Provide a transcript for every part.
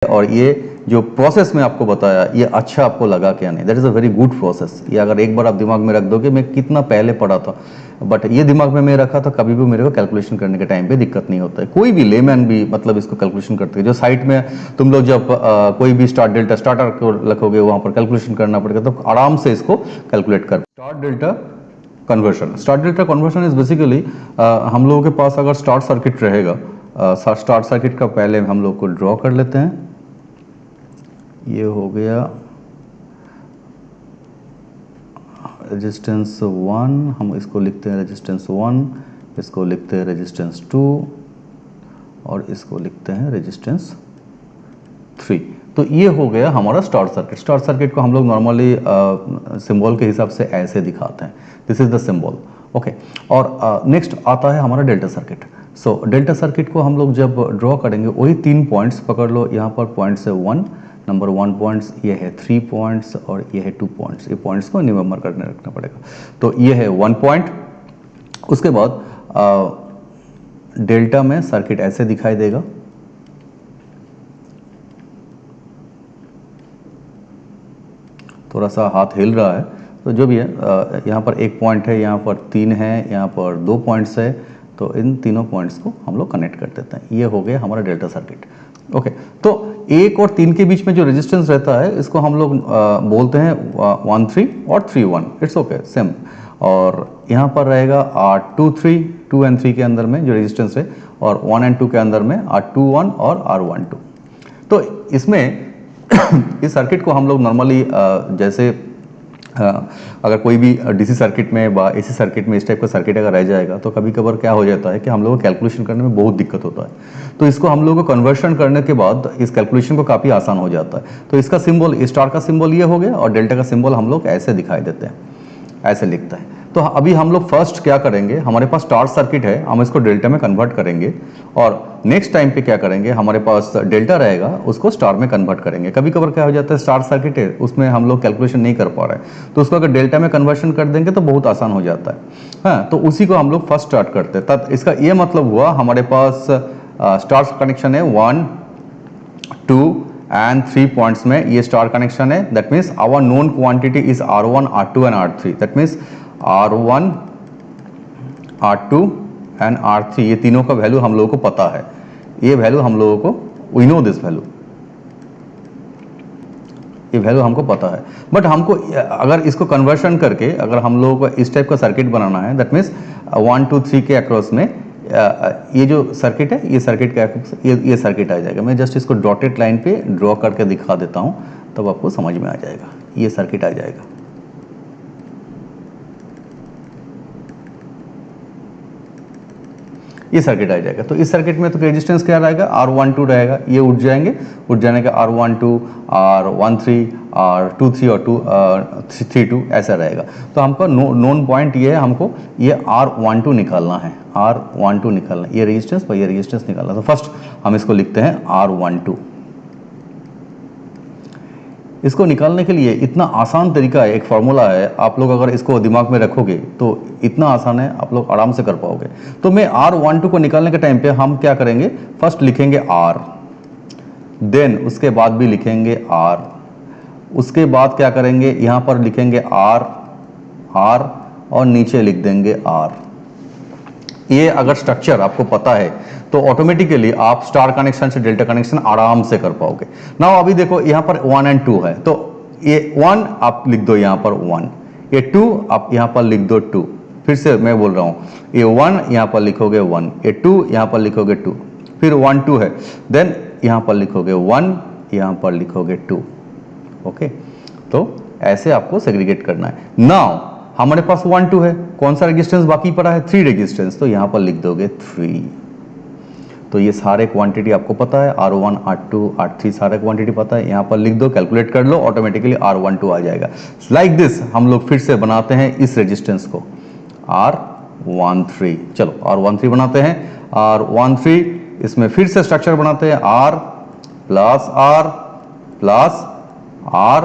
और ये जो प्रोसेस में आपको बताया ये अच्छा आपको लगा क्या नहीं, that is a very good process. ये अगर एक बार आप दिमाग में रख दोगे, मैं कितना पहले पढ़ा था बट ये दिमाग में मैं रखा था, कभी भी मेरे को कैलकुलेशन करने के टाइम पे दिक्कत नहीं होता है। कोई भी लेमैन भी मतलब इसको कैलकुलेशन करते हैं। जो साइट में तुम लोग जब कोई भी स्टार्ट डेल्टा स्टार्टर को रखोगे वहाँ पर कैलकुलेशन करना पड़ेगा, तो आराम से इसको कैलकुलेट कर। Start delta conversion, start delta conversion is basically हम लोगों के पास अगर स्टार्ट सर्किट रहेगा, स्टार्ट सर्किट का पहले हम लोग को ड्रॉ कर लेते हैं। ये हो गया रेजिस्टेंस 1, हम इसको लिखते हैं रेजिस्टेंस 1, इसको लिखते हैं रेजिस्टेंस 2 और इसको लिखते हैं रेजिस्टेंस 3। तो ये हो गया हमारा स्टार्ट सर्किट। स्टार्ट सर्किट को हम लोग नॉर्मली सिंबल के हिसाब से ऐसे दिखाते हैं, this is the symbol, okay. और नेक्स्ट आता है हमारा delta circuit. So delta circuit को हम लोग जब ड्रॉ करेंगे, वही 3 पॉइंट्स पकड़ लो। यहाँ पर पॉइंट्स है 1, नंबर 1 पॉइंट्स, ये है 3 पॉइंट्स और ये है 2 पॉइंट्स। ये पॉइंट्स को रिमेंबर करने रखना पड़ेगा। तो ये है 1 पॉइंट। उसके बाद डेल्टा में सर्किट ऐसे दिखाई देगा, थोड़ा सा हाथ हिल रहा है तो जो भी है, यहाँ पर 1 पॉइंट है, यहाँ पर 3 है, यहाँ पर 2 पॉइंट्स है। तो इन तीनों पॉइंट्स को हम लोग कनेक्ट कर देते हैं। ये हो गया हमारा डेल्टा सर्किट, ओके। तो 1 और 3 के बीच में जो रेजिस्टेंस रहता है इसको हम लोग बोलते हैं 1 3 और 3 1, इट्स ओके, सेम। और यहाँ पर रहेगा R2 3, 2 and 3 के अंदर में जो रेजिस्टेंस है, और 1 and 2 के अंदर में R2 1 और R1 2। तो इसमें इस सर्किट को हम लोग नॉर्मली जैसे अगर कोई भी डीसी सर्किट में व एसी सर्किट में इस टाइप का सर्किट अगर रह जाएगा तो कभी कभार क्या हो जाता है कि हम लोगों को कैलकुलेशन करने में बहुत दिक्कत होता है। तो इसको हम लोगों को कन्वर्शन करने के बाद इस कैलकुलेशन को काफ़ी आसान हो जाता है। तो इसका सिंबल, स्टार का सिंबल ये हो गया और डेल्टा का सिंबल हम लोग ऐसे दिखाई देते हैं, ऐसे लिखता है। तो अभी हम लोग फर्स्ट क्या करेंगे, हमारे पास स्टार सर्किट है, हम इसको डेल्टा में कन्वर्ट करेंगे। और नेक्स्ट टाइम पे क्या करेंगे, हमारे पास डेल्टा रहेगा उसको स्टार में कन्वर्ट करेंगे। कभी कभार क्या हो जाता है, स्टार सर्किट है उसमें हम लोग कैलकुलेशन नहीं कर पा रहे हैं, तो उसको अगर डेल्टा में कन्वर्शन कर देंगे तो बहुत आसान हो जाता है। हाँ, तो उसी को हम लोग फर्स्ट स्टार्ट करते हैं। तब इसका ये मतलब हुआ हमारे पास स्टार कनेक्शन है 1 2 and 3 पॉइंट्स में, ये स्टार कनेक्शन है। That means our known quantity is R1 R2 and R3। That means R1 R2 and R3, ये तीनों का वैल्यू हम लोगों को पता है। ये वैल्यू हम लोगों को, वी नो दिस वैल्यू, ये वैल्यू हमको पता है। बट हमको अगर इसको कन्वर्शन करके अगर हम लोगों को इस टाइप का सर्किट बनाना है, दैट मीन्स 1 2 3 के अक्रॉस में ये जो सर्किट है, ये सर्किट का ये सर्किट आ जाएगा। मैं जस्ट इसको डॉटेड लाइन पे ड्रॉ करके दिखा देता हूँ, तब आपको समझ में आ जाएगा। ये सर्किट आ जाएगा, ये सर्किट आ जाएगा। तो इस सर्किट में तो रेजिस्टेंस क्या रहेगा, R1 2 रहेगा। ये उठ जाएंगे, उठ जाने का R1 2 R1 3 R2 3 और 3 2 ऐसा रहेगा। तो हमको नोन पॉइंट ये है, हमको ये R1 2 निकालना है, R1 2 निकालना है। ये रेजिस्टेंस पर ये रेजिस्टेंस निकालना है। तो फर्स्ट हम इसको लिखते हैं R1 2। इसको निकालने के लिए इतना आसान तरीका है, एक फार्मूला है, आप लोग अगर इसको दिमाग में रखोगे तो इतना आसान है, आप लोग आराम से कर पाओगे। तो मैं R1 2 को निकालने के टाइम पे हम क्या करेंगे, फर्स्ट लिखेंगे R, देन उसके बाद भी लिखेंगे R, उसके बाद क्या करेंगे, यहाँ पर लिखेंगे R R और नीचे लिख देंगे R। ये अगर स्ट्रक्चर आपको पता है तो ऑटोमेटिकली आप स्टार कनेक्शन से डेल्टा कनेक्शन आराम से कर पाओगे। नाउ अभी देखो यहाँ पर 1 and 2 है, तो ये 1 आप लिख दो यहाँ पर 1, ये 2 आप यहाँ पर लिख दो 2। फिर से मैं बोल रहा हूँ, ये 1 यहाँ पर लिखोगे 1, ये 2 यहाँ पर लिखोगे 2, फिर 1 2 है, देन यहाँ पर लिखोगे 1, यहाँ पर लिखोगे 2, ओके। तो ऐसे आपको सेग्रीगेट करना है। नाउ हमारे पास 1 2 है, कौन सा रेजिस्टेंस बाकी पड़ा है, 3 रेजिस्टेंस, तो यहाँ पर लिख दोगे 3। तो ये सारे क्वांटिटी आपको पता है, R1 R2 R3 सारे क्वांटिटी पता है, यहाँ पर लिख दो, कैलकुलेट कर लो, ऑटोमेटिकली R1 2 आ जाएगा। लाइक दिस हम लोग फिर से बनाते हैं इस रेजिस्टेंस को, R1 3। चलो R1 3 बनाते हैं, R1 3, इसमें फिर से स्ट्रक्चर बनाते हैं, R plus R plus R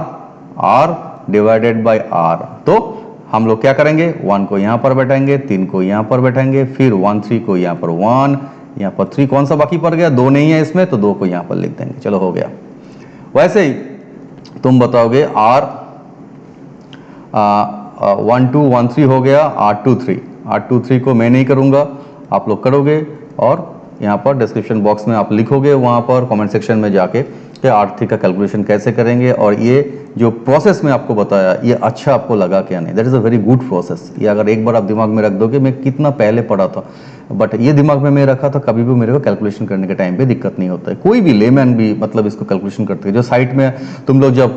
R divided by R। तो हम लोग क्या करेंगे, 1 को यहाँ पर बैठाएंगे, 3 को यहाँ पर बैठाएंगे, फिर 1 3 को यहाँ पर 1, यहाँ पर 3 कौन सा बाकी पड़ गया, 2 नहीं है इसमें, तो 2 को यहाँ पर लिख देंगे। चलो हो गया। वैसे ही तुम बताओगे R 1 2 1 3 हो गया, R 2 3 को मैं नहीं करूँगा, आप लोग करोगे और यहाँ पर डिस्क्रिप्शन बॉक्स में आप लिखोगे, वहाँ पर कमेंट सेक्शन में जाके कि R3 का कैलकुलेशन कैसे करेंगे और ये जो प्रोसेस में आपको बताया ये अच्छा आपको लगा क्या नहीं। That is a very good process. ये अगर एक बार आप दिमाग में रख दोगे, मैं कितना पहले पढ़ा था बट ये दिमाग में मैं रखा था, कभी भी मेरे को कैलकुलेशन करने के टाइम पे दिक्कत नहीं होता है। कोई भी लेमैन भी मतलब इसको कैलकुलेशन करते हैं। जो साइट में तुम लोग जब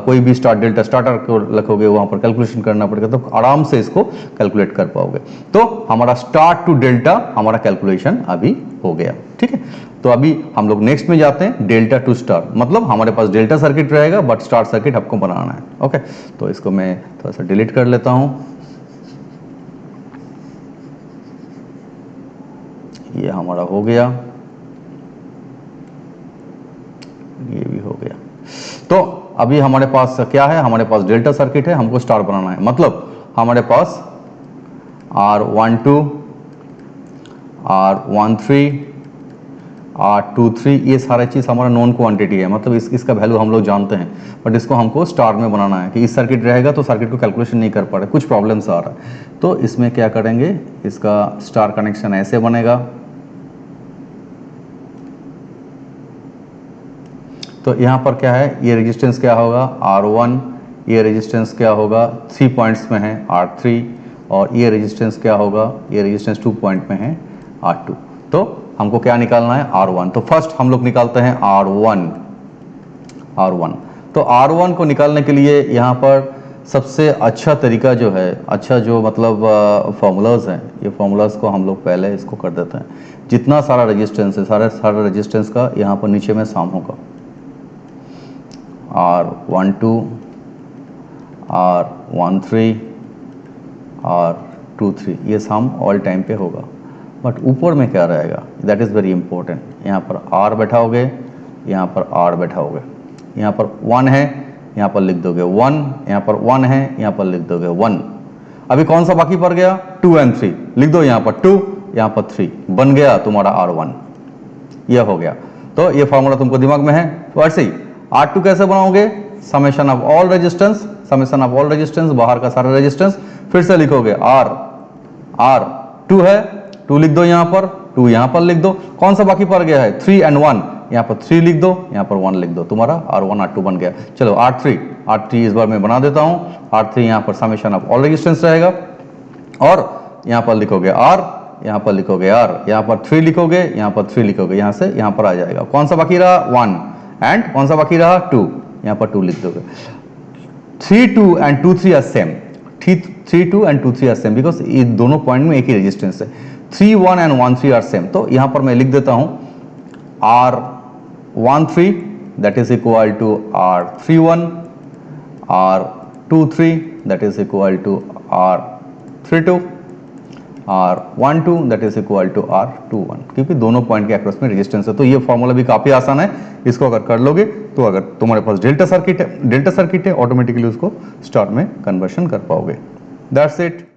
कोई भी स्टार्टर को लिखोगे वहाँ पर कैलकुलेशन करना पड़ेगा, तो आराम से इसको कैलकुलेट कर पाओगे। तो हमारा स्टार्ट टू डेल्टा हमारा कैलकुलेशन अभी हो गया, ठीक है। तो अभी हम लोग नेक्स्ट में जाते हैं, डेल्टा टू स्टार। मतलब हमारे पास डेल्टा सर्किट रहेगा बट स्टार सर्किट आपको बनाना है। ओके, तो इसको मैं थोड़ा सा डिलीट कर लेता हूं। ये हमारा हो गया, ये भी हो गया। तो अभी हमारे पास क्या है, हमारे पास डेल्टा सर्किट है, हमको स्टार बनाना है। मतलब हमारे पास R12 R13 R23 ये सारा चीज़ हमारा नॉन क्वांटिटी है। मतलब इसका वैल्यू हम लोग जानते हैं बट इसको हमको स्टार में बनाना है कि इस सर्किट रहेगा तो सर्किट को कैलकुलेशन नहीं कर पा रहे, कुछ प्रॉब्लम्स आ रहा है। तो इसमें क्या करेंगे, इसका स्टार कनेक्शन ऐसे बनेगा। तो यहाँ पर क्या है, ये रेजिस्टेंस क्या होगा R1, ये रेजिस्टेंस क्या होगा 3 पॉइंट्स में है R3, और ये रेजिस्टेंस क्या होगा, ये रेजिस्टेंस 2 पॉइंट में है R2। तो हमको क्या निकालना है R1। तो फर्स्ट हम लोग निकालते हैं R1। तो R1 को निकालने के लिए यहाँ पर सबसे अच्छा तरीका जो है, अच्छा जो मतलब फॉर्मूलाज हैं, ये फॉर्मूलाज को हम लोग पहले इसको कर देते हैं। जितना सारा रेजिस्टेंस है सारा रेजिस्टेंस का यहाँ पर नीचे में साम होगा। R12 R13 R23 ये सम ऑल टाइम पे होगा। बट ऊपर में क्या रहेगा, दैट इज़ वेरी इंपॉर्टेंट। यहाँ पर R बैठाओगे, यहाँ पर R बैठाओगे, यहाँ पर 1 है, यहाँ पर लिख दोगे 1, यहाँ पर 1 है, यहाँ पर लिख दोगे 1। अभी कौन सा बाकी पड़ गया, 2 and 3, लिख दो यहाँ पर 2, यहाँ पर 3, बन गया तुम्हारा R1। यह हो गया। तो ये फॉर्मूला तुमको दिमाग में है। तो ऐसे ही R2 कैसे बनाओगे, summation of all resistance, summation of all resistance, बाहर का सारा रेजिस्टेंस, फिर से लिखोगे R 2 है, 2 लिख दो यहाँ पर, 2 यहाँ पर लिख दो। कौन सा बाकी पड़ गया है, 3 and 1, यहाँ पर 3 लिख दो, यहाँ पर 1 लिख दो, तुम्हारा R1 R2 बन गया। चलो R3 इस बार मैं बना देता हूँ। R3 यहाँ पर समेशन ऑफ ऑल रेजिस्टेंस रहेगा, और यहाँ पर लिखोगे R, यहाँ पर लिखोगे R, यहाँ पर 3 लिखोगे, यहाँ पर 3 लिखोगे, यहाँ से यहाँ पर आ जाएगा। कौन सा बाकी रहा, 1, एंड कौन सा बाकी रहा, 2, यहाँ पर 2 लिख दोगे। 3 2 and 2 3 are same, 3 2 and 2 3 are same, because ये दोनों पॉइंट में एक ही रेजिस्टेंस है। 3 1 and 1 3 आर सेम। तो यहाँ पर मैं लिख देता हूँ R13 that is equal to R31, R23 that is equal to R32, R12 that is equal to R21, क्योंकि दोनों पॉइंट के अक्रॉस में रेजिस्टेंस है। तो ये फॉर्मूला भी काफी आसान है। इसको अगर कर लोगे तो अगर तुम्हारे पास डेल्टा सर्किट है ऑटोमेटिकली उसको स्टार में कन्वर्शन कर पाओगे। That's it.